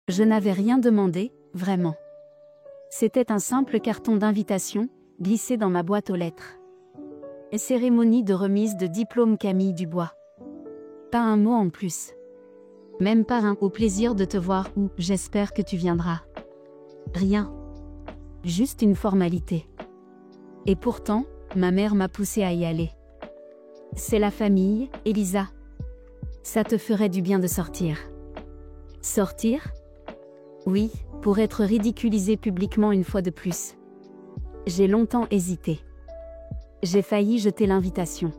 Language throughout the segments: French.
Je n'avais rien demandé, vraiment. C'était un simple carton d'invitation, glissé dans ma boîte aux lettres. Cérémonie de remise de diplôme Camille Dubois. Pas un mot en plus. Même pas un « au plaisir de te voir » ou « j'espère que tu viendras ». Rien. Juste une formalité. Et pourtant, ma mère m'a poussé à y aller. C'est la famille, Elisa. Ça te ferait du bien de sortir. Sortir? Oui, pour être ridiculisée publiquement une fois de plus. J'ai longtemps hésité. J'ai failli jeter l'invitation.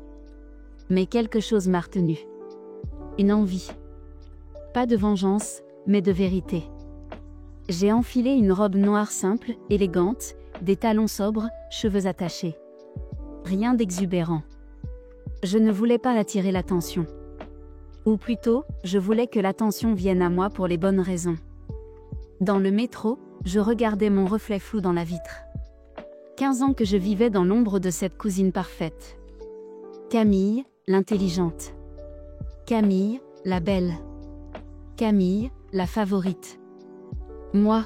Mais quelque chose m'a retenue. Une envie. Pas de vengeance, mais de vérité. J'ai enfilé une robe noire simple, élégante, des talons sobres, cheveux attachés. Rien d'exubérant. Je ne voulais pas attirer l'attention. Ou plutôt, je voulais que l'attention vienne à moi pour les bonnes raisons. Dans le métro, je regardais mon reflet flou dans la vitre. 15 ans que je vivais dans l'ombre de cette cousine parfaite. Camille, l'intelligente. Camille, la belle. Camille, la favorite. Moi,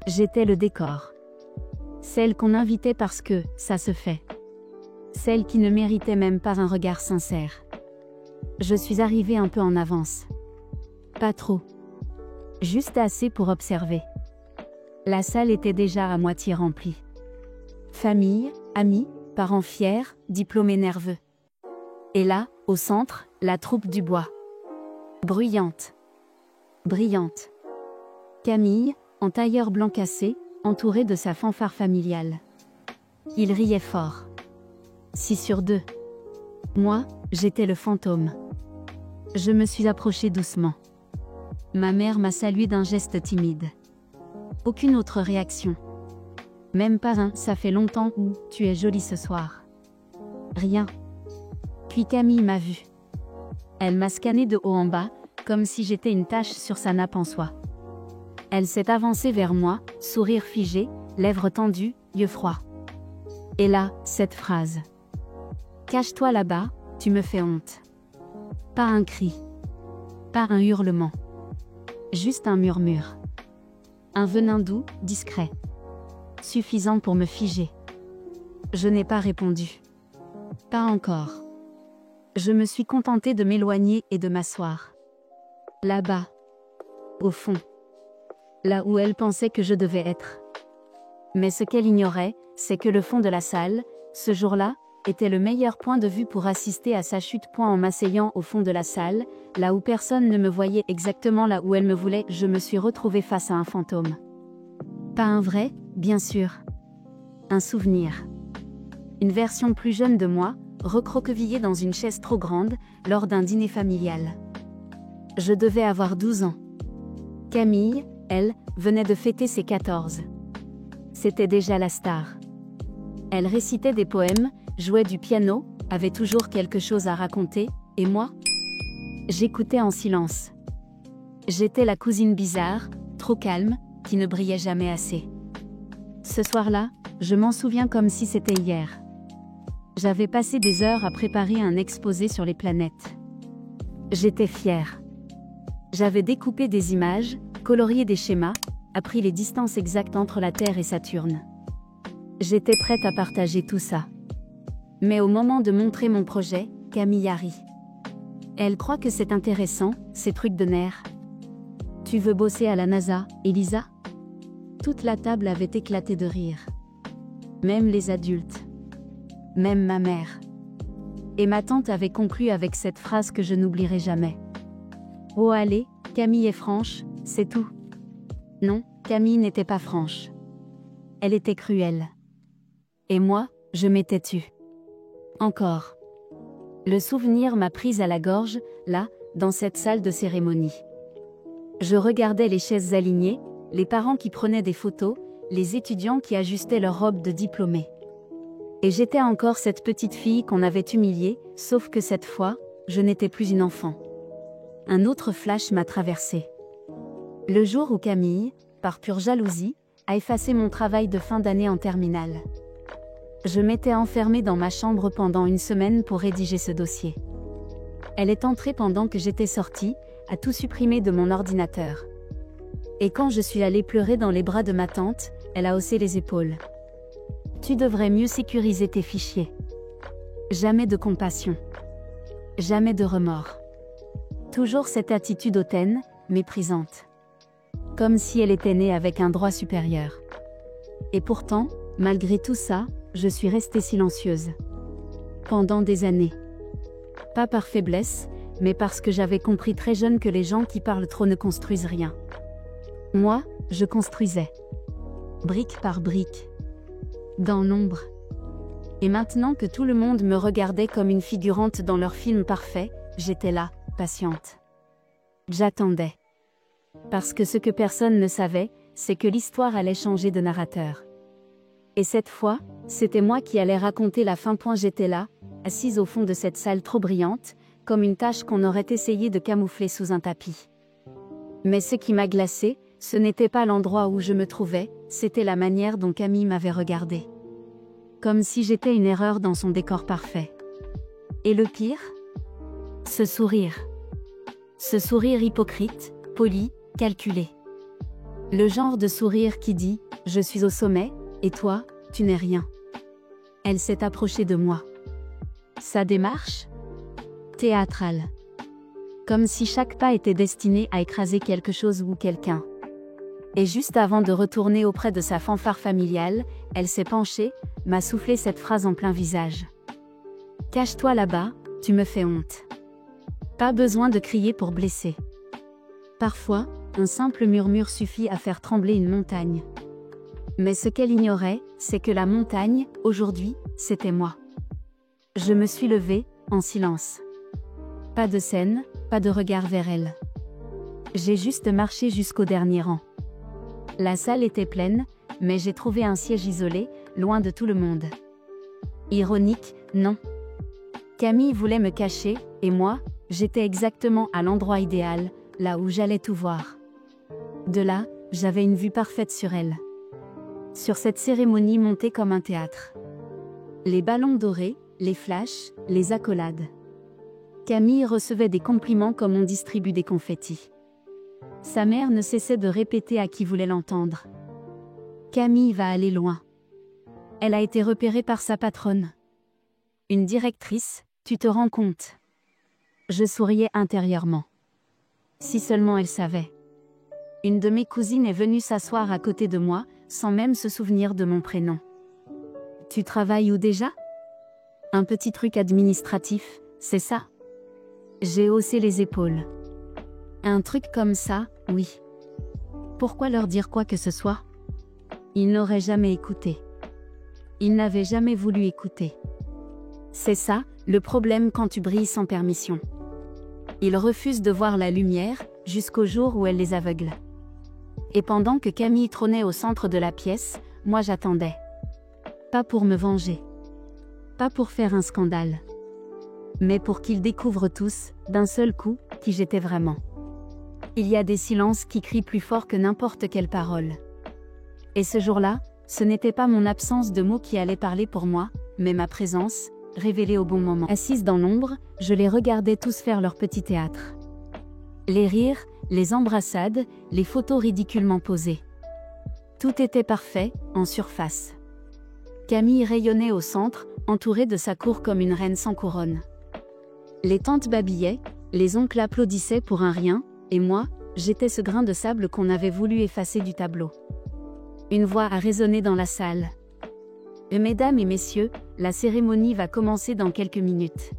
j'étais le décor. Celle qu'on invitait parce que ça se fait. Celle qui ne méritait même pas un regard sincère. Je suis arrivée un peu en avance. Pas trop. Juste assez pour observer. La salle était déjà à moitié remplie. Famille, amis, parents fiers, diplômés nerveux. Et là, au centre, la troupe Dubois. Bruyante. Brillante. Camille, en tailleur blanc cassé, entourée de sa fanfare familiale. Il riait fort. 6 sur 2. Moi, j'étais le fantôme. Je me suis approchée doucement. Ma mère m'a salué d'un geste timide. Aucune autre réaction. Même pas un « ça fait longtemps » ou « tu es jolie ce soir ». Rien. Puis Camille m'a vue. Elle m'a scanné de haut en bas, comme si j'étais une tache sur sa nappe en soie. Elle s'est avancée vers moi, sourire figé, lèvres tendues, yeux froids. Et là, cette phrase. « Cache-toi là-bas, tu me fais honte ». Pas un cri. Pas un hurlement. Juste un murmure. Un venin doux, discret. Suffisant pour me figer. Je n'ai pas répondu. Pas encore. Je me suis contentée de m'éloigner et de m'asseoir. Là-bas. Au fond. Là où elle pensait que je devais être. Mais ce qu'elle ignorait, c'est que le fond de la salle, ce jour-là, était le meilleur point de vue pour assister à sa chute. En m'asseyant au fond de la salle, là où personne ne me voyait exactement là où elle me voulait, je me suis retrouvée face à un fantôme. Pas un vrai, bien sûr. Un souvenir. Une version plus jeune de moi, recroquevillée dans une chaise trop grande, lors d'un dîner familial. Je devais avoir 12 ans. Camille, elle, venait de fêter ses 14. C'était déjà la star. Elle récitait des poèmes, jouait du piano, avait toujours quelque chose à raconter, et moi, j'écoutais en silence. J'étais la cousine bizarre, trop calme, qui ne brillait jamais assez. Ce soir-là, je m'en souviens comme si c'était hier. J'avais passé des heures à préparer un exposé sur les planètes. J'étais fière. J'avais découpé des images, colorié des schémas, appris les distances exactes entre la Terre et Saturne. J'étais prête à partager tout ça. Mais au moment de montrer mon projet, Camille a ri. Elle croit que c'est intéressant, ces trucs de nerfs. Tu veux bosser à la NASA, Elisa? Toute la table avait éclaté de rire. Même les adultes. Même ma mère. Et ma tante avait conclu avec cette phrase que je n'oublierai jamais. Oh allez, Camille est franche, c'est tout. Non, Camille n'était pas franche. Elle était cruelle. Et moi, je m'étais tue. Encore. Le souvenir m'a prise à la gorge, là, dans cette salle de cérémonie. Je regardais les chaises alignées, les parents qui prenaient des photos, les étudiants qui ajustaient leur robe de diplômé. Et j'étais encore cette petite fille qu'on avait humiliée, sauf que cette fois, je n'étais plus une enfant. Un autre flash m'a traversé. Le jour où Camille, par pure jalousie, a effacé mon travail de fin d'année en terminale. Je m'étais enfermée dans ma chambre pendant une semaine pour rédiger ce dossier. Elle est entrée pendant que j'étais sortie, a tout supprimé de mon ordinateur. Et quand je suis allée pleurer dans les bras de ma tante, elle a haussé les épaules. Tu devrais mieux sécuriser tes fichiers. Jamais de compassion. Jamais de remords. Toujours cette attitude hautaine, méprisante. Comme si elle était née avec un droit supérieur. Et pourtant, malgré tout ça, je suis restée silencieuse. Pendant des années. Pas par faiblesse, mais parce que j'avais compris très jeune que les gens qui parlent trop ne construisent rien. Moi, je construisais. Brique par brique. Dans l'ombre. Et maintenant que tout le monde me regardait comme une figurante dans leur film parfait, j'étais là, patiente. J'attendais. Parce que ce que personne ne savait, c'est que l'histoire allait changer de narrateur. Et cette fois, c'était moi qui allais raconter la fin. J'étais là, assise au fond de cette salle trop brillante, comme une tache qu'on aurait essayé de camoufler sous un tapis. Mais ce qui m'a glacée, ce n'était pas l'endroit où je me trouvais, c'était la manière dont Camille m'avait regardée. Comme si j'étais une erreur dans son décor parfait. Et le pire ? Ce sourire. Ce sourire hypocrite, poli, calculé. Le genre de sourire qui dit « Je suis au sommet, et toi, tu n'es rien ». Elle s'est approchée de moi. Sa démarche ? Théâtrale. Comme si chaque pas était destiné à écraser quelque chose ou quelqu'un. Et juste avant de retourner auprès de sa fanfare familiale, elle s'est penchée, m'a soufflé cette phrase en plein visage. « Cache-toi là-bas, tu me fais honte. » Pas besoin de crier pour blesser. Parfois, un simple murmure suffit à faire trembler une montagne. Mais ce qu'elle ignorait, c'est que la montagne, aujourd'hui, c'était moi. Je me suis levée, en silence. Pas de scène, pas de regard vers elle. J'ai juste marché jusqu'au dernier rang. La salle était pleine, mais j'ai trouvé un siège isolé, loin de tout le monde. Ironique, non. Camille voulait me cacher, et moi, j'étais exactement à l'endroit idéal, là où j'allais tout voir. De là, j'avais une vue parfaite sur elle. Sur cette cérémonie montée comme un théâtre. Les ballons dorés, les flashs, les accolades. Camille recevait des compliments comme on distribue des confettis. Sa mère ne cessait de répéter à qui voulait l'entendre. Camille va aller loin. Elle a été repérée par sa patronne. Une directrice, tu te rends compte ? Je souriais intérieurement. Si seulement elle savait. Une de mes cousines est venue s'asseoir à côté de moi, sans même se souvenir de mon prénom. Tu travailles où déjà ? Un petit truc administratif, c'est ça ? J'ai haussé les épaules. Un truc comme ça, oui. Pourquoi leur dire quoi que ce soit ? Ils n'auraient jamais écouté. Ils n'avaient jamais voulu écouter. C'est ça, le problème quand tu brilles sans permission. Ils refusent de voir la lumière, jusqu'au jour où elle les aveugle. Et pendant que Camille trônait au centre de la pièce, moi j'attendais. Pas pour me venger. Pas pour faire un scandale. Mais pour qu'ils découvrent tous, d'un seul coup, qui j'étais vraiment. Il y a des silences qui crient plus fort que n'importe quelle parole. Et ce jour-là, ce n'était pas mon absence de mots qui allait parler pour moi, mais ma présence, révélée au bon moment. Assise dans l'ombre, je les regardais tous faire leur petit théâtre. Les rires, les embrassades, les photos ridiculement posées. Tout était parfait, en surface. Camille rayonnait au centre, entourée de sa cour comme une reine sans couronne. Les tantes babillaient, les oncles applaudissaient pour un rien, et moi, j'étais ce grain de sable qu'on avait voulu effacer du tableau. Une voix a résonné dans la salle. Mesdames et messieurs, la cérémonie va commencer dans quelques minutes.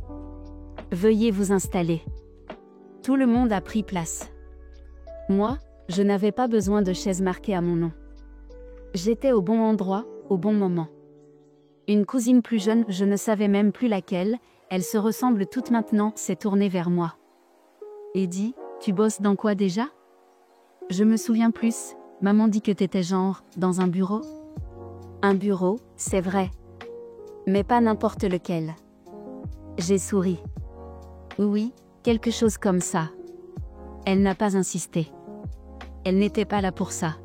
Veuillez vous installer. Tout le monde a pris place. Moi, je n'avais pas besoin de chaise marquée à mon nom. J'étais au bon endroit, au bon moment. Une cousine plus jeune, je ne savais même plus laquelle, elles se ressemblent toutes maintenant, s'est tournée vers moi. Et dit, tu bosses dans quoi déjà ? Je me souviens plus, maman dit que t'étais genre, dans un bureau ? Un bureau, c'est vrai. Mais pas n'importe lequel. J'ai souri. Oui, quelque chose comme ça. Elle n'a pas insisté. Elle n'était pas là pour ça.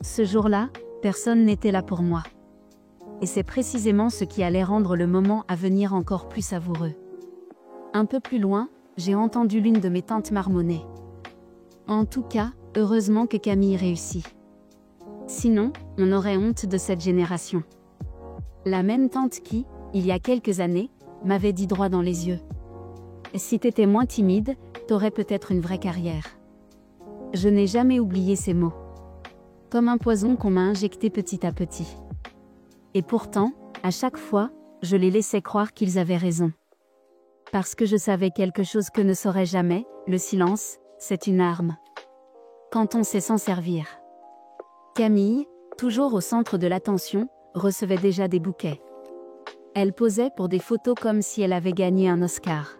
Ce jour-là, personne n'était là pour moi. Et c'est précisément ce qui allait rendre le moment à venir encore plus savoureux. Un peu plus loin, j'ai entendu l'une de mes tantes marmonner. En tout cas, Heureusement que Camille réussit. Sinon, on aurait honte de cette génération. La même tante qui, il y a quelques années, m'avait dit droit dans les yeux. Si t'étais moins timide, t'aurais peut-être une vraie carrière. Je n'ai jamais oublié ces mots. Comme un poison qu'on m'a injecté petit à petit. Et pourtant, à chaque fois, je les laissais croire qu'ils avaient raison. Parce que je savais quelque chose que ne saurait jamais, le silence, c'est une arme. Quand on sait s'en servir. Camille, toujours au centre de l'attention, recevait déjà des bouquets. Elle posait pour des photos comme si elle avait gagné un Oscar.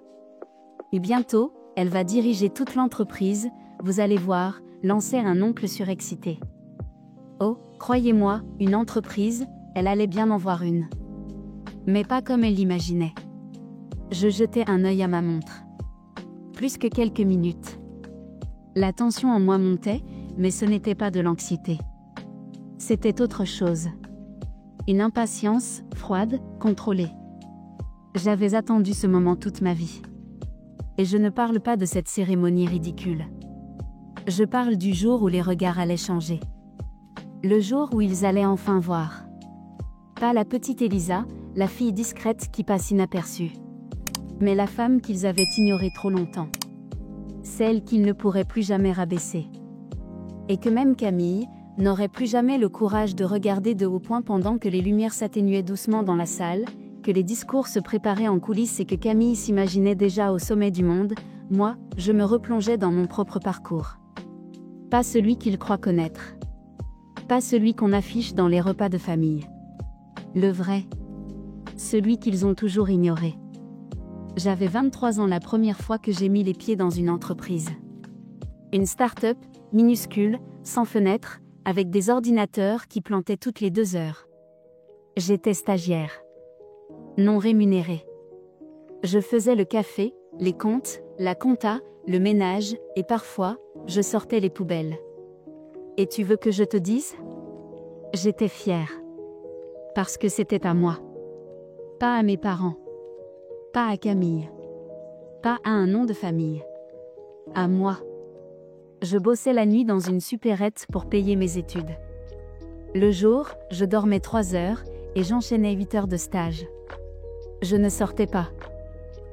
Et bientôt, elle va diriger toute l'entreprise, vous allez voir, lancer un oncle surexcité. Oh, croyez-moi, une entreprise, elle allait bien en voir une. Mais pas comme elle l'imaginait. Je jetai un œil à ma montre. Plus que quelques minutes. La tension en moi montait, mais ce n'était pas de l'anxiété. C'était autre chose. Une impatience, froide, contrôlée. J'avais attendu ce moment toute ma vie. Et je ne parle pas de cette cérémonie ridicule. Je parle du jour où les regards allaient changer. Le jour où ils allaient enfin voir. Pas la petite Elisa, la fille discrète qui passe inaperçue. Mais la femme qu'ils avaient ignorée trop longtemps. Celle qu'ils ne pourraient plus jamais rabaisser. Et que même Camille n'aurait plus jamais le courage de regarder de haut point pendant que les lumières s'atténuaient doucement dans la salle, que les discours se préparaient en coulisses et que Camille s'imaginait déjà au sommet du monde, moi, je me replongeais dans mon propre parcours. Pas celui qu'ils croient connaître. Pas celui qu'on affiche dans les repas de famille. Le vrai. Celui qu'ils ont toujours ignoré. J'avais 23 ans la première fois que j'ai mis les pieds dans une entreprise. Une start-up, minuscule, sans fenêtre, avec des ordinateurs qui plantaient toutes les 2 heures. J'étais stagiaire. Non rémunéré. Je faisais le café, les comptes, la compta, le ménage, et parfois, je sortais les poubelles. Et tu veux que je te dise ? J'étais fière. Parce que c'était à moi. Pas à mes parents. Pas à Camille. Pas à un nom de famille. À moi. Je bossais la nuit dans une supérette pour payer mes études. Le jour, je dormais 3 heures, et j'enchaînais 8 heures de stage. Je ne sortais pas.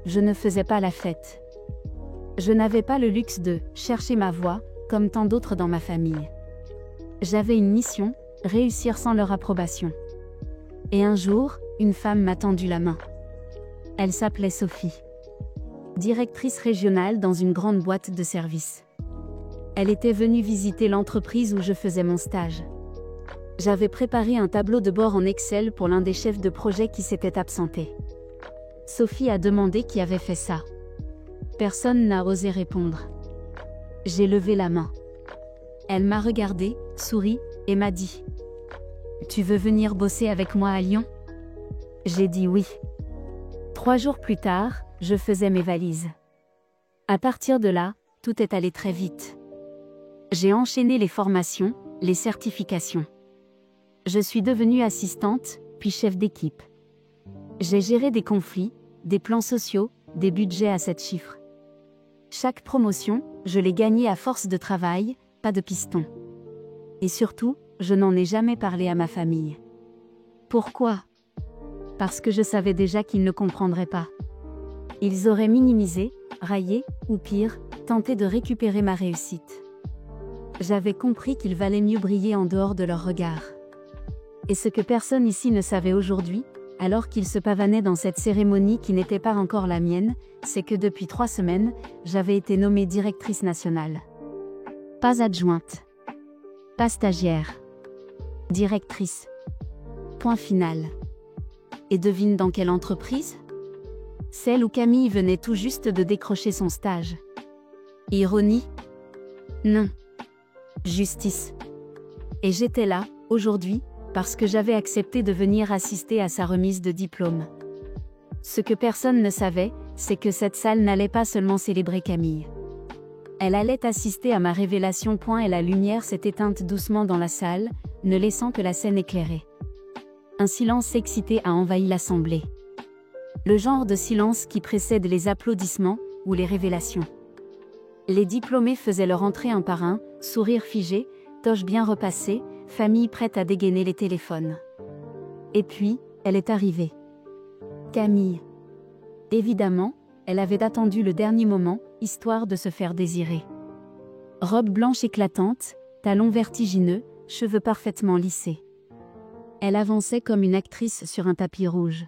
Je ne faisais pas la fête. Je n'avais pas le luxe de « chercher ma voie », comme tant d'autres dans ma famille. J'avais une mission, réussir sans leur approbation. Et un jour, une femme m'a tendu la main. Elle s'appelait Sophie. Directrice régionale dans une grande boîte de services. Elle était venue visiter l'entreprise où je faisais mon stage. J'avais préparé un tableau de bord en Excel pour l'un des chefs de projet qui s'était absenté. Sophie a demandé qui avait fait ça. Personne n'a osé répondre. J'ai levé la main. Elle m'a regardé, sourit, et m'a dit « Tu veux venir bosser avec moi à Lyon ?» J'ai dit oui. 3 jours plus tard, je faisais mes valises. À partir de là, tout est allé très vite. J'ai enchaîné les formations, les certifications. Je suis devenue assistante, puis chef d'équipe. J'ai géré des conflits, des plans sociaux, des budgets à 7 chiffres. Chaque promotion, je l'ai gagnée à force de travail, pas de piston. Et surtout, je n'en ai jamais parlé à ma famille. Pourquoi ? Parce que je savais déjà qu'ils ne comprendraient pas. Ils auraient minimisé, raillé, ou pire, tenté de récupérer ma réussite. J'avais compris qu'il valait mieux briller en dehors de leur regard. Et ce que personne ici ne savait aujourd'hui, alors qu'ils se pavanaient dans cette cérémonie qui n'était pas encore la mienne, c'est que depuis 3 semaines, j'avais été nommée directrice nationale. Pas adjointe. Pas stagiaire. Directrice. Point final. Et devine dans quelle entreprise ? Celle où Camille venait tout juste de décrocher son stage. Ironie ? Non. Justice. Et j'étais là, aujourd'hui, parce que j'avais accepté de venir assister à sa remise de diplôme. Ce que personne ne savait, c'est que cette salle n'allait pas seulement célébrer Camille. Elle allait assister à ma révélation. Et la lumière s'est éteinte doucement dans la salle, ne laissant que la scène éclairée. Un silence excité a envahi l'assemblée. Le genre de silence qui précède les applaudissements ou les révélations. Les diplômés faisaient leur entrée un par un, sourire figé, toge bien repassée, famille prête à dégainer les téléphones. Et puis, elle est arrivée. Camille. Évidemment, elle avait attendu le dernier moment, histoire de se faire désirer. Robe blanche éclatante, talons vertigineux, cheveux parfaitement lissés. Elle avançait comme une actrice sur un tapis rouge.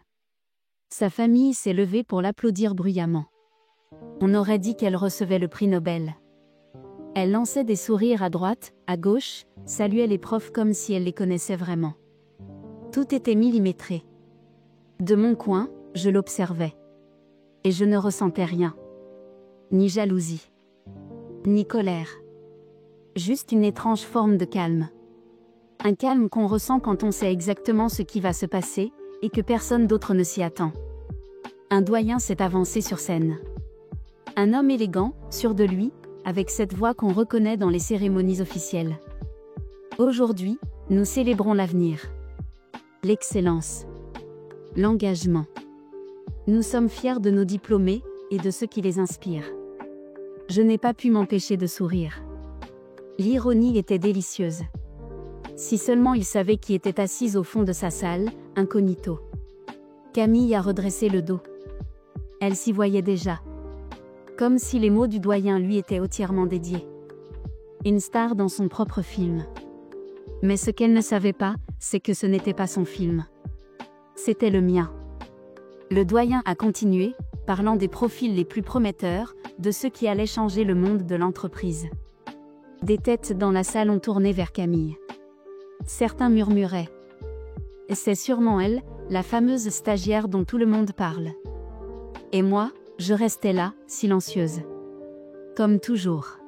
Sa famille s'est levée pour l'applaudir bruyamment. On aurait dit qu'elle recevait le prix Nobel. Elle lançait des sourires à droite, à gauche, saluait les profs comme si elle les connaissait vraiment. Tout était millimétré. De mon coin, je l'observais. Et je ne ressentais rien. Ni jalousie. Ni colère. Juste une étrange forme de calme. Un calme qu'on ressent quand on sait exactement ce qui va se passer, et que personne d'autre ne s'y attend. Un doyen s'est avancé sur scène. Un homme élégant, sûr de lui, avec cette voix qu'on reconnaît dans les cérémonies officielles. Aujourd'hui, nous célébrons l'avenir. L'excellence. L'engagement. Nous sommes fiers de nos diplômés, et de ceux qui les inspirent. Je n'ai pas pu m'empêcher de sourire. L'ironie était délicieuse. Si seulement il savait qui était assise au fond de sa salle, incognito. Camille a redressé le dos. Elle s'y voyait déjà. Comme si les mots du doyen lui étaient entièrement dédiés. Une star dans son propre film. Mais ce qu'elle ne savait pas, c'est que ce n'était pas son film. C'était le mien. Le doyen a continué, parlant des profils les plus prometteurs, de ceux qui allaient changer le monde de l'entreprise. Des têtes dans la salle ont tourné vers Camille. Certains murmuraient. C'est sûrement elle, la fameuse stagiaire dont tout le monde parle. Et moi, je restais là, silencieuse. Comme toujours.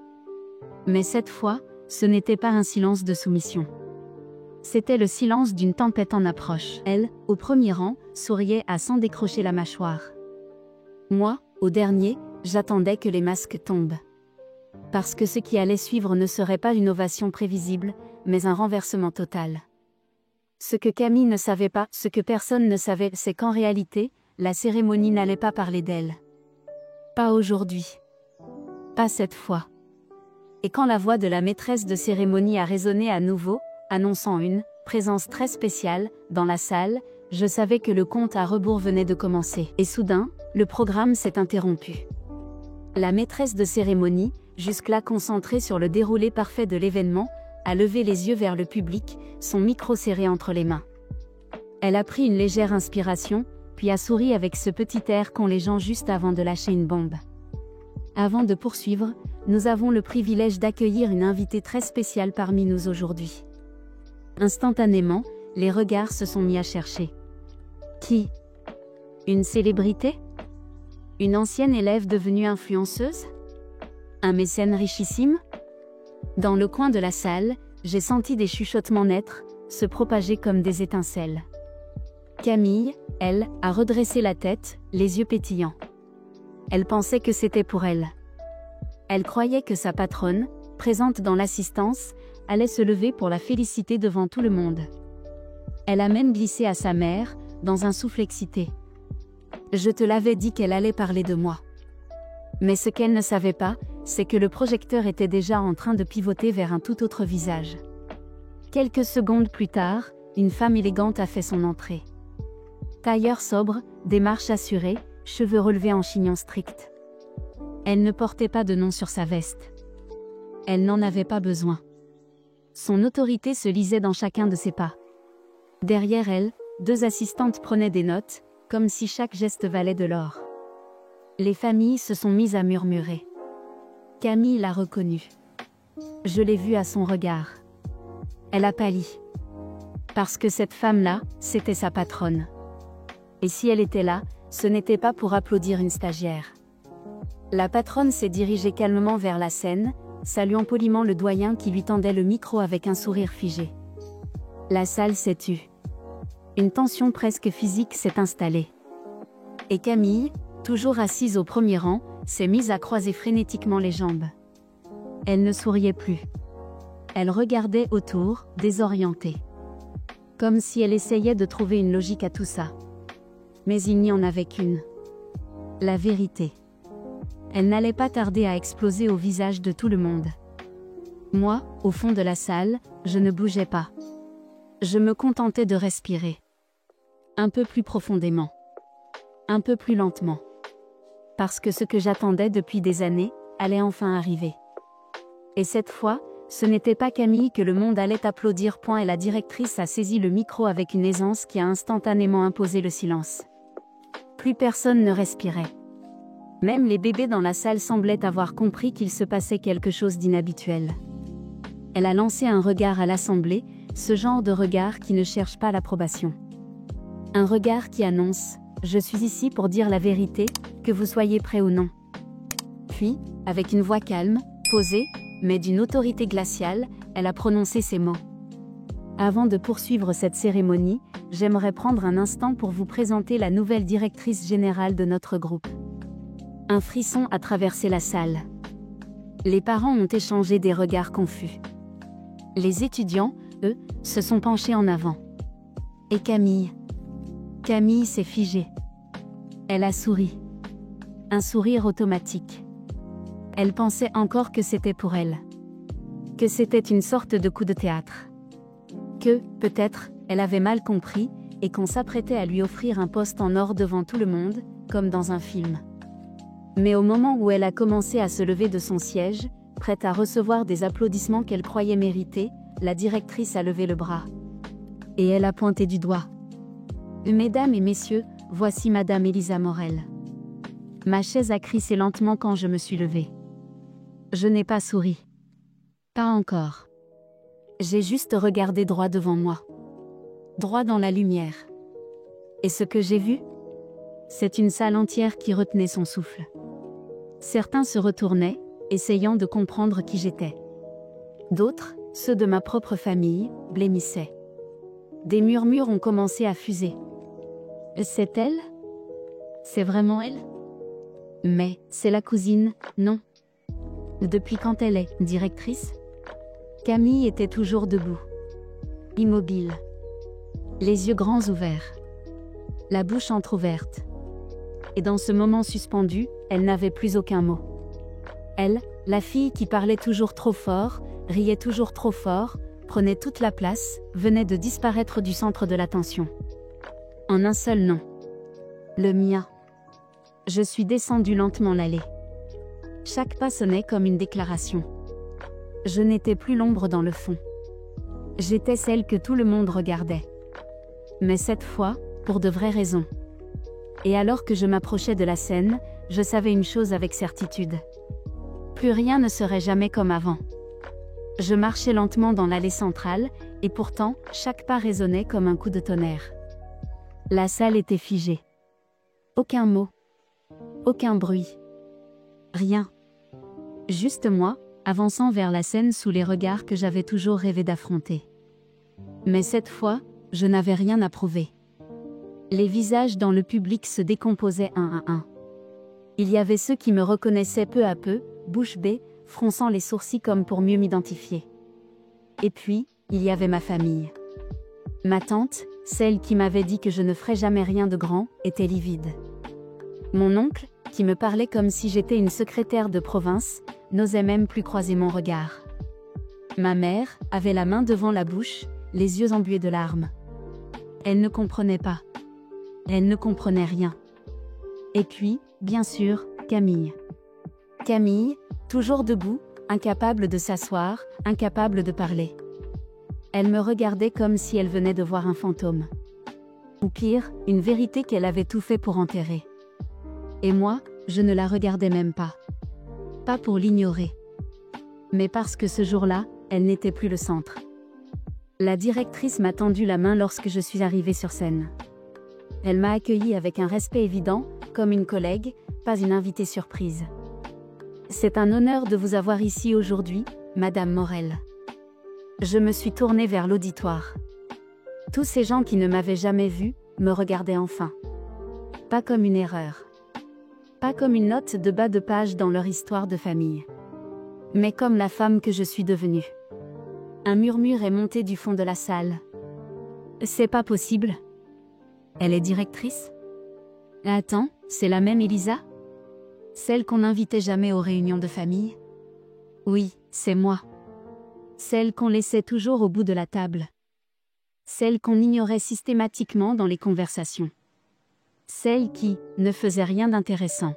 Mais cette fois, ce n'était pas un silence de soumission. C'était le silence d'une tempête en approche. Elle, au premier rang, souriait à s'en décrocher la mâchoire. Moi, au dernier, j'attendais que les masques tombent. Parce que ce qui allait suivre ne serait pas une ovation prévisible, mais un renversement total. Ce que Camille ne savait pas, ce que personne ne savait, c'est qu'en réalité, la cérémonie n'allait pas parler d'elle. Pas aujourd'hui. Pas cette fois. Et quand la voix de la maîtresse de cérémonie a résonné à nouveau, annonçant une présence très spéciale dans la salle, je savais que le compte à rebours venait de commencer. Et soudain, le programme s'est interrompu. La maîtresse de cérémonie, jusque-là concentrée sur le déroulé parfait de l'événement, a levé les yeux vers le public, son micro serré entre les mains. Elle a pris une légère inspiration, puis a souri avec ce petit air qu'ont les gens juste avant de lâcher une bombe. Avant de poursuivre, nous avons le privilège d'accueillir une invitée très spéciale parmi nous aujourd'hui. Instantanément, les regards se sont mis à chercher. Qui ? Une célébrité ? Une ancienne élève devenue influenceuse ? Un mécène richissime ? Dans le coin de la salle, j'ai senti des chuchotements naître, se propager comme des étincelles. Camille, elle, a redressé la tête, les yeux pétillants. Elle pensait que c'était pour elle. Elle croyait que sa patronne, présente dans l'assistance, allait se lever pour la féliciter devant tout le monde. Elle a même glissé à sa mère, dans un souffle excité. Je te l'avais dit qu'elle allait parler de moi. Mais ce qu'elle ne savait pas, c'est que le projecteur était déjà en train de pivoter vers un tout autre visage. Quelques secondes plus tard, une femme élégante a fait son entrée. Tailleur sobre, démarche assurée, cheveux relevés en chignon strict. Elle ne portait pas de nom sur sa veste. Elle n'en avait pas besoin. Son autorité se lisait dans chacun de ses pas. Derrière elle, 2 assistantes prenaient des notes, comme si chaque geste valait de l'or. Les familles se sont mises à murmurer. Camille l'a reconnue. Je l'ai vue à son regard. Elle a pâli. Parce que cette femme-là, c'était sa patronne. Et si elle était là, ce n'était pas pour applaudir une stagiaire. La patronne s'est dirigée calmement vers la scène, saluant poliment le doyen qui lui tendait le micro avec un sourire figé. La salle s'est tue. Une tension presque physique s'est installée. Et Camille, toujours assise au premier rang, s'est mise à croiser frénétiquement les jambes. Elle ne souriait plus. Elle regardait autour, désorientée. Comme si elle essayait de trouver une logique à tout ça. Mais il n'y en avait qu'une. La vérité. Elle n'allait pas tarder à exploser au visage de tout le monde. Moi, au fond de la salle, je ne bougeais pas. Je me contentais de respirer. Un peu plus profondément. Un peu plus lentement. Parce que ce que j'attendais depuis des années, allait enfin arriver. Et cette fois, ce n'était pas Camille que le monde allait applaudir. Et la directrice a saisi le micro avec une aisance qui a instantanément imposé le silence. Plus personne ne respirait. Même les bébés dans la salle semblaient avoir compris qu'il se passait quelque chose d'inhabituel. Elle a lancé un regard à l'assemblée, ce genre de regard qui ne cherche pas l'approbation. Un regard qui annonce « Je suis ici pour dire la vérité, que vous soyez prêts ou non ». Puis, avec une voix calme, posée, mais d'une autorité glaciale, elle a prononcé ces mots. Avant de poursuivre cette cérémonie, j'aimerais prendre un instant pour vous présenter la nouvelle directrice générale de notre groupe. Un frisson a traversé la salle. Les parents ont échangé des regards confus. Les étudiants, eux, se sont penchés en avant. Et Camille s'est figée. Elle a souri. Un sourire automatique. Elle pensait encore que c'était pour elle. Que c'était une sorte de coup de théâtre. Que, peut-être, elle avait mal compris, et qu'on s'apprêtait à lui offrir un poste en or devant tout le monde, comme dans un film. Mais au moment où elle a commencé à se lever de son siège, prête à recevoir des applaudissements qu'elle croyait mériter, la directrice a levé le bras. Et elle a pointé du doigt. Mesdames et messieurs, voici Madame Elisa Morel. Ma chaise a crissé lentement quand je me suis levée. Je n'ai pas souri. Pas encore. J'ai juste regardé droit devant moi. Droit dans la lumière. Et ce que j'ai vu? C'est une salle entière qui retenait son souffle. Certains se retournaient, essayant de comprendre qui j'étais. D'autres, ceux de ma propre famille, blêmissaient. Des murmures ont commencé à fuser. C'est elle? C'est vraiment elle? Mais, c'est la cousine, non? Depuis quand elle est directrice? Camille était toujours debout. Immobile. Les yeux grands ouverts. La bouche entr'ouverte. Et dans ce moment suspendu, elle n'avait plus aucun mot. Elle, la fille qui parlait toujours trop fort, riait toujours trop fort, prenait toute la place, venait de disparaître du centre de l'attention. En un seul nom. Le mien. Je suis descendue lentement l'allée. Chaque pas sonnait comme une déclaration. Je n'étais plus l'ombre dans le fond. J'étais celle que tout le monde regardait. Mais cette fois, pour de vraies raisons. Et alors que je m'approchais de la scène, je savais une chose avec certitude. Plus rien ne serait jamais comme avant. Je marchais lentement dans l'allée centrale, et pourtant, chaque pas résonnait comme un coup de tonnerre. La salle était figée. Aucun mot. Aucun bruit. Rien. Juste moi, avançant vers la scène sous les regards que j'avais toujours rêvé d'affronter. Mais cette fois, je n'avais rien à prouver. Les visages dans le public se décomposaient un à un. Il y avait ceux qui me reconnaissaient peu à peu, bouche bée, fronçant les sourcils comme pour mieux m'identifier. Et puis, il y avait ma famille. Ma tante, celle qui m'avait dit que je ne ferais jamais rien de grand, était livide. Mon oncle, qui me parlait comme si j'étais une secrétaire de province, n'osait même plus croiser mon regard. Ma mère avait la main devant la bouche, les yeux embués de larmes. Elle ne comprenait pas. Elle ne comprenait rien. Et puis, bien sûr, Camille. Camille, toujours debout, incapable de s'asseoir, incapable de parler. Elle me regardait comme si elle venait de voir un fantôme. Ou pire, une vérité qu'elle avait tout fait pour enterrer. Et moi, je ne la regardais même pas. Pas pour l'ignorer. Mais parce que ce jour-là, elle n'était plus le centre. La directrice m'a tendu la main lorsque je suis arrivée sur scène. Elle m'a accueillie avec un respect évident, comme une collègue, pas une invitée surprise. C'est un honneur de vous avoir ici aujourd'hui, Madame Morel. Je me suis tournée vers l'auditoire. Tous ces gens qui ne m'avaient jamais vue, me regardaient enfin. Pas comme une erreur. Pas comme une note de bas de page dans leur histoire de famille. Mais comme la femme que je suis devenue. Un murmure est monté du fond de la salle. C'est pas possible. Elle est directrice? Attends, c'est la même Elisa? Celle qu'on n'invitait jamais aux réunions de famille? Oui, c'est moi. Celle qu'on laissait toujours au bout de la table. Celle qu'on ignorait systématiquement dans les conversations. Celle qui ne faisait rien d'intéressant.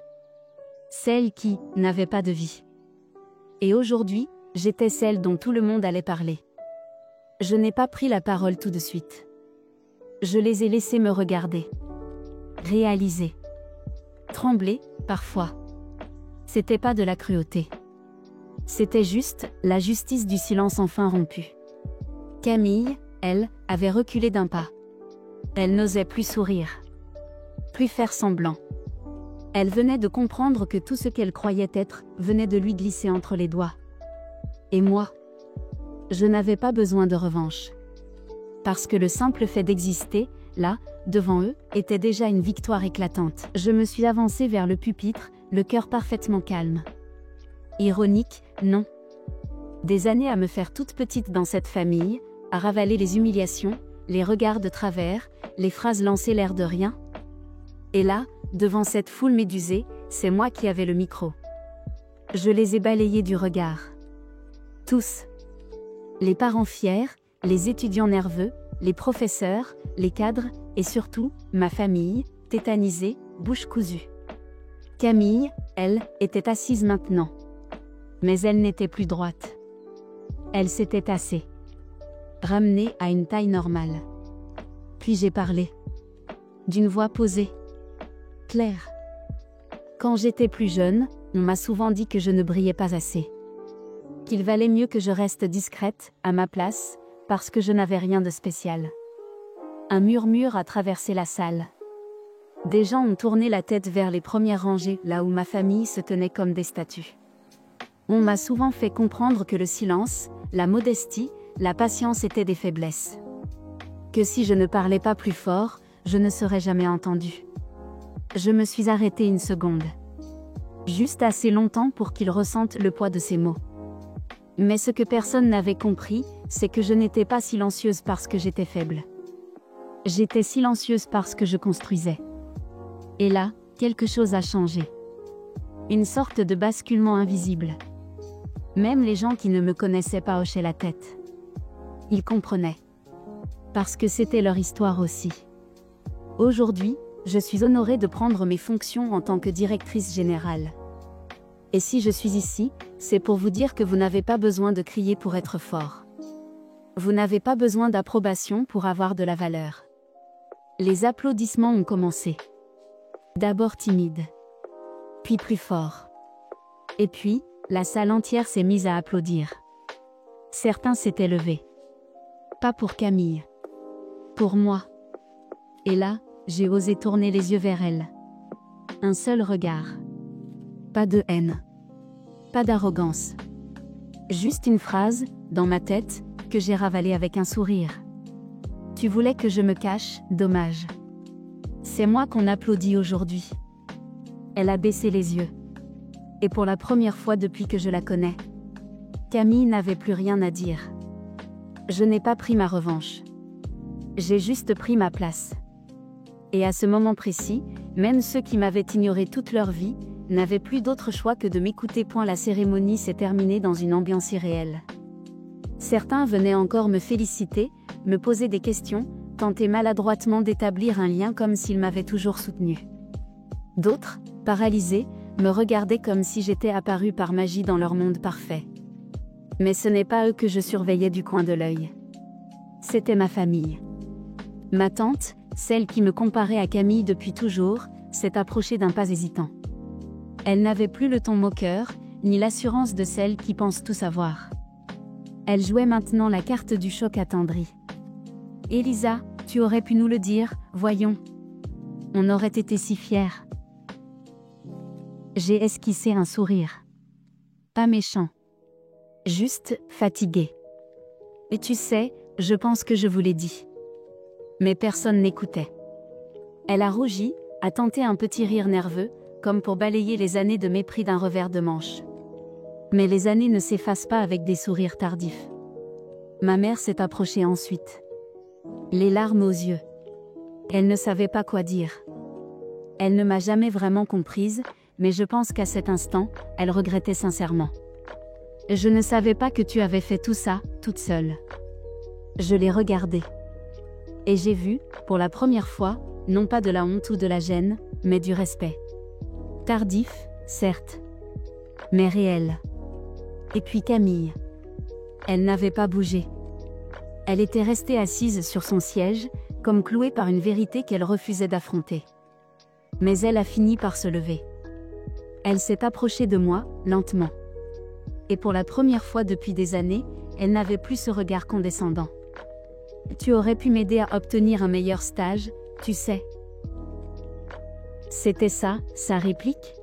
Celle qui n'avait pas de vie. Et aujourd'hui, j'étais celle dont tout le monde allait parler. Je n'ai pas pris la parole tout de suite. Je les ai laissés me regarder. Réaliser. Trembler, parfois. C'était pas de la cruauté. C'était juste la justice du silence enfin rompu. Camille, elle, avait reculé d'un pas. Elle n'osait plus sourire. Plus faire semblant. Elle venait de comprendre que tout ce qu'elle croyait être venait de lui glisser entre les doigts. Et moi? Je n'avais pas besoin de revanche. Parce que le simple fait d'exister, là, devant eux, était déjà une victoire éclatante. Je me suis avancée vers le pupitre, le cœur parfaitement calme. Ironique, non. Des années à me faire toute petite dans cette famille, à ravaler les humiliations, les regards de travers, les phrases lancées l'air de rien. Et là, devant cette foule médusée, c'est moi qui avais le micro. Je les ai balayés du regard. Tous. Les parents fiers, les étudiants nerveux, les professeurs, les cadres, et surtout, ma famille, tétanisée, bouche cousue. Camille, elle, était assise maintenant. Mais elle n'était plus droite. Elle s'était tassée. Ramenée à une taille normale. Puis j'ai parlé. D'une voix posée. Claire. Quand j'étais plus jeune, on m'a souvent dit que je ne brillais pas assez. Qu'il valait mieux que je reste discrète, à ma place, parce que je n'avais rien de spécial. Un murmure a traversé la salle. Des gens ont tourné la tête vers les premières rangées, là où ma famille se tenait comme des statues. On m'a souvent fait comprendre que le silence, la modestie, la patience étaient des faiblesses. Que si je ne parlais pas plus fort, je ne serais jamais entendue. Je me suis arrêtée une seconde. Juste assez longtemps pour qu'ils ressentent le poids de ces mots. Mais ce que personne n'avait compris, c'est que je n'étais pas silencieuse parce que j'étais faible. J'étais silencieuse parce que je construisais. Et là, quelque chose a changé. Une sorte de basculement invisible. Même les gens qui ne me connaissaient pas hochaient la tête. Ils comprenaient. Parce que c'était leur histoire aussi. Aujourd'hui, je suis honorée de prendre mes fonctions en tant que directrice générale. Et si je suis ici, c'est pour vous dire que vous n'avez pas besoin de crier pour être fort. Vous n'avez pas besoin d'approbation pour avoir de la valeur. Les applaudissements ont commencé. D'abord timide. Puis plus fort. Et puis, la salle entière s'est mise à applaudir. Certains s'étaient levés. Pas pour Camille. Pour moi. Et là, j'ai osé tourner les yeux vers elle. Un seul regard. Pas de haine. Pas d'arrogance. Juste une phrase, dans ma tête, que j'ai ravalée avec un sourire. Tu voulais que je me cache, dommage. C'est moi qu'on applaudit aujourd'hui. Elle a baissé les yeux. Et pour la première fois depuis que je la connais, Camille n'avait plus rien à dire. Je n'ai pas pris ma revanche. J'ai juste pris ma place. Et à ce moment précis, même ceux qui m'avaient ignoré toute leur vie, n'avaient plus d'autre choix que de m'écouter. La cérémonie s'est terminée dans une ambiance irréelle. Certains venaient encore me féliciter, me poser des questions, tenter maladroitement d'établir un lien comme s'ils m'avaient toujours soutenu. D'autres, paralysés, me regardaient comme si j'étais apparue par magie dans leur monde parfait. Mais ce n'est pas eux que je surveillais du coin de l'œil. C'était ma famille. Ma tante, celle qui me comparait à Camille depuis toujours, s'est approchée d'un pas hésitant. Elle n'avait plus le ton moqueur, ni l'assurance de celle qui pense tout savoir. Elle jouait maintenant la carte du choc attendri. « Elisa, tu aurais pu nous le dire, voyons. On aurait été si fiers. » J'ai esquissé un sourire. Pas méchant. Juste fatigué. Et tu sais, je pense que je vous l'ai dit. Mais personne n'écoutait. Elle a rougi, a tenté un petit rire nerveux, comme pour balayer les années de mépris d'un revers de manche. Mais les années ne s'effacent pas avec des sourires tardifs. Ma mère s'est approchée ensuite. Les larmes aux yeux. Elle ne savait pas quoi dire. Elle ne m'a jamais vraiment comprise, mais je pense qu'à cet instant, elle regrettait sincèrement. Je ne savais pas que tu avais fait tout ça, toute seule. Je l'ai regardée. Et j'ai vu, pour la première fois, non pas de la honte ou de la gêne, mais du respect. Tardif, certes. Mais réel. Et puis Camille. Elle n'avait pas bougé. Elle était restée assise sur son siège, comme clouée par une vérité qu'elle refusait d'affronter. Mais elle a fini par se lever. Elle s'est approchée de moi, lentement. Et pour la première fois depuis des années, elle n'avait plus ce regard condescendant. Tu aurais pu m'aider à obtenir un meilleur stage, tu sais. C'était ça, sa réplique?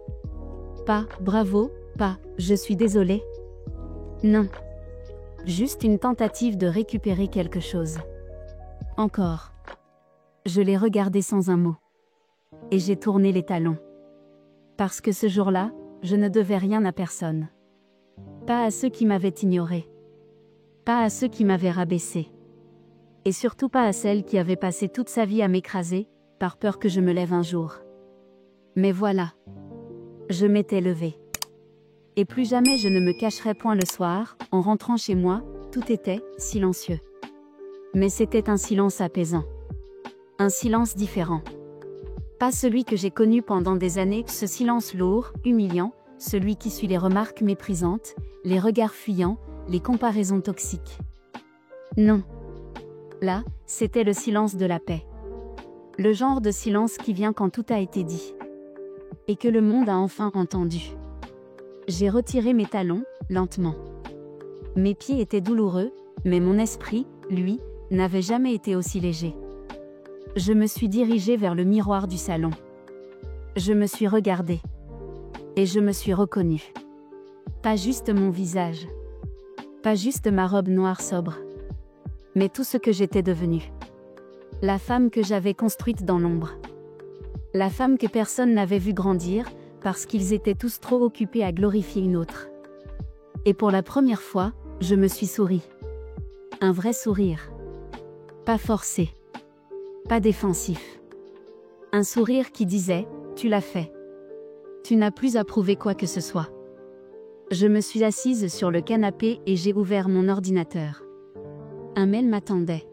Pas « bravo », pas « je suis désolée ». Non. Juste une tentative de récupérer quelque chose. Encore. Je l'ai regardé sans un mot. Et j'ai tourné les talons. Parce que ce jour-là, je ne devais rien à personne. Pas à ceux qui m'avaient ignoré. Pas à ceux qui m'avaient rabaissé. Et surtout pas à celle qui avait passé toute sa vie à m'écraser, par peur que je me lève un jour. Mais voilà. Je m'étais levée. Et plus jamais je ne me cacherai point le soir, en rentrant chez moi, tout était silencieux. Mais c'était un silence apaisant. Un silence différent. Pas celui que j'ai connu pendant des années, ce silence lourd, humiliant, celui qui suit les remarques méprisantes, les regards fuyants, les comparaisons toxiques. Non. Là, c'était le silence de la paix. Le genre de silence qui vient quand tout a été dit. Et que le monde a enfin entendu. J'ai retiré mes talons, lentement. Mes pieds étaient douloureux, mais mon esprit, lui, n'avait jamais été aussi léger. Je me suis dirigée vers le miroir du salon. Je me suis regardée. Et je me suis reconnue. Pas juste mon visage. Pas juste ma robe noire sobre. Mais tout ce que j'étais devenue. La femme que j'avais construite dans l'ombre. La femme que personne n'avait vue grandir, parce qu'ils étaient tous trop occupés à glorifier une autre. Et pour la première fois, je me suis souri. Un vrai sourire. Pas forcé. Pas défensif. Un sourire qui disait « Tu l'as fait. Tu n'as plus à prouver quoi que ce soit. » Je me suis assise sur le canapé et j'ai ouvert mon ordinateur. Un mail m'attendait.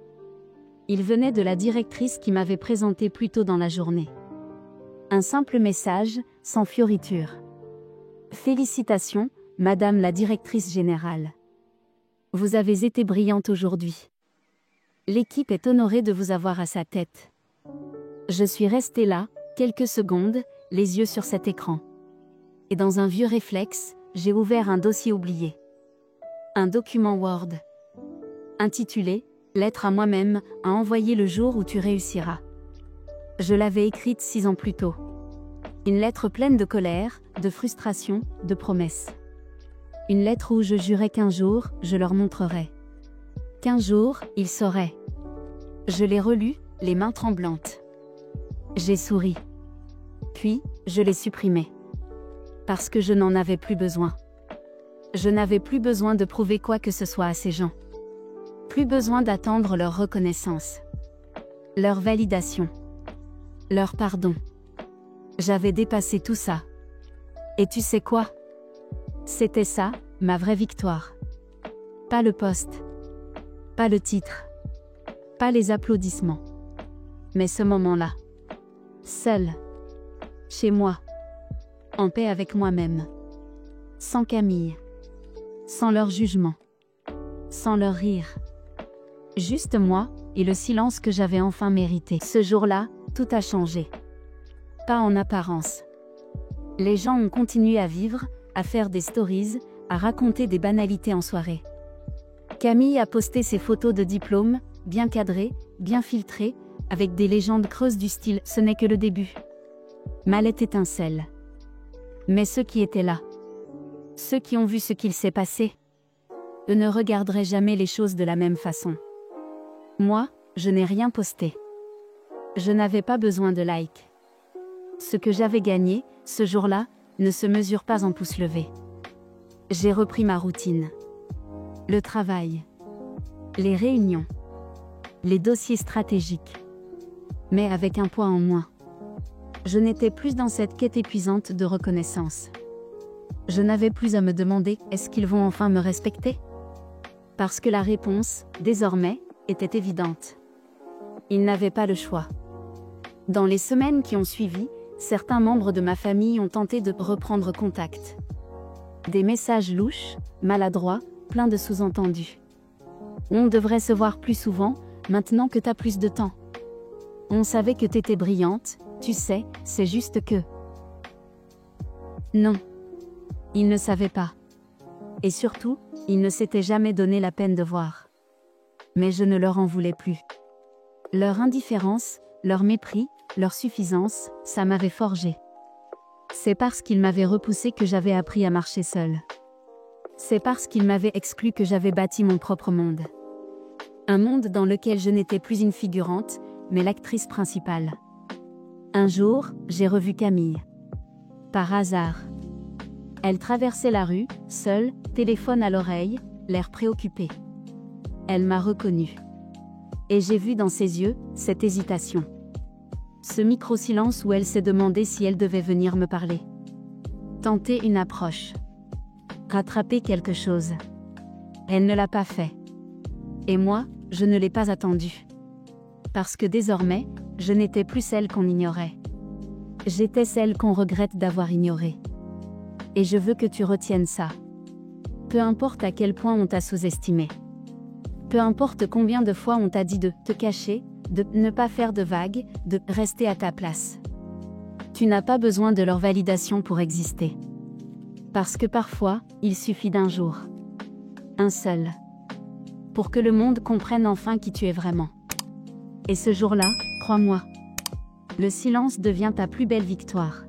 Il venait de la directrice qui m'avait présenté plus tôt dans la journée. Un simple message, sans fioriture. Félicitations, Madame la directrice générale. Vous avez été brillante aujourd'hui. L'équipe est honorée de vous avoir à sa tête. Je suis restée là, quelques secondes, les yeux sur cet écran. Et dans un vieux réflexe, j'ai ouvert un dossier oublié. Un document Word. Intitulé « Lettre à moi-même, à envoyer le jour où tu réussiras ». Je l'avais écrite 6 ans plus tôt. Une lettre pleine de colère, de frustration, de promesses. Une lettre où je jurais qu'un jour, je leur montrerais. Qu'un jour, ils sauraient. Je l'ai relue, les mains tremblantes. J'ai souri. Puis, je l'ai supprimée. Parce que je n'en avais plus besoin. Je n'avais plus besoin de prouver quoi que ce soit à ces gens. Plus besoin d'attendre leur reconnaissance. Leur validation. Leur pardon. J'avais dépassé tout ça. Et tu sais quoi? C'était ça, ma vraie victoire. Pas le poste. Pas le titre. Pas les applaudissements. Mais ce moment-là. Seul. Chez moi. En paix avec moi-même. Sans Camille. Sans leur jugement. Sans leur rire. Juste moi, et le silence que j'avais enfin mérité. Ce jour-là, tout a changé. Pas en apparence. Les gens ont continué à vivre, à faire des stories, à raconter des banalités en soirée. Camille a posté ses photos de diplôme, bien cadrées, bien filtrées, avec des légendes creuses du style « Ce n'est que le début ». Mallette étincelle. Mais ceux qui étaient là, ceux qui ont vu ce qu'il s'est passé, eux ne regarderaient jamais les choses de la même façon. Moi, je n'ai rien posté. Je n'avais pas besoin de likes. Ce que j'avais gagné, ce jour-là, ne se mesure pas en pouces levés. J'ai repris ma routine. Le travail. Les réunions. Les dossiers stratégiques. Mais avec un poids en moins. Je n'étais plus dans cette quête épuisante de reconnaissance. Je n'avais plus à me demander, est-ce qu'ils vont enfin me respecter? Parce que la réponse, désormais, était évidente. Ils n'avaient pas le choix. Dans les semaines qui ont suivi, certains membres de ma famille ont tenté de reprendre contact. Des messages louches, maladroits, pleins de sous-entendus. On devrait se voir plus souvent, maintenant que t'as plus de temps. On savait que t'étais brillante, tu sais, c'est juste que... Non. Ils ne savaient pas. Et surtout, ils ne s'étaient jamais donné la peine de voir. Mais je ne leur en voulais plus. Leur indifférence, leur mépris, leur suffisance, ça m'avait forgé. C'est parce qu'ils m'avaient repoussé que j'avais appris à marcher seule. C'est parce qu'ils m'avaient exclu que j'avais bâti mon propre monde. Un monde dans lequel je n'étais plus une figurante, mais l'actrice principale. Un jour, j'ai revu Camille. Par hasard. Elle traversait la rue, seule, téléphone à l'oreille, l'air préoccupé. Elle m'a reconnue. Et j'ai vu dans ses yeux, cette hésitation. Ce micro-silence où elle s'est demandé si elle devait venir me parler. Tenter une approche. Rattraper quelque chose. Elle ne l'a pas fait. Et moi, je ne l'ai pas attendu. Parce que désormais, je n'étais plus celle qu'on ignorait. J'étais celle qu'on regrette d'avoir ignorée. Et je veux que tu retiennes ça. Peu importe à quel point on t'a sous-estimé. Peu importe combien de fois on t'a dit de te cacher, de ne pas faire de vagues, de rester à ta place. Tu n'as pas besoin de leur validation pour exister. Parce que parfois, il suffit d'un jour. Un seul. Pour que le monde comprenne enfin qui tu es vraiment. Et ce jour-là, crois-moi, le silence devient ta plus belle victoire.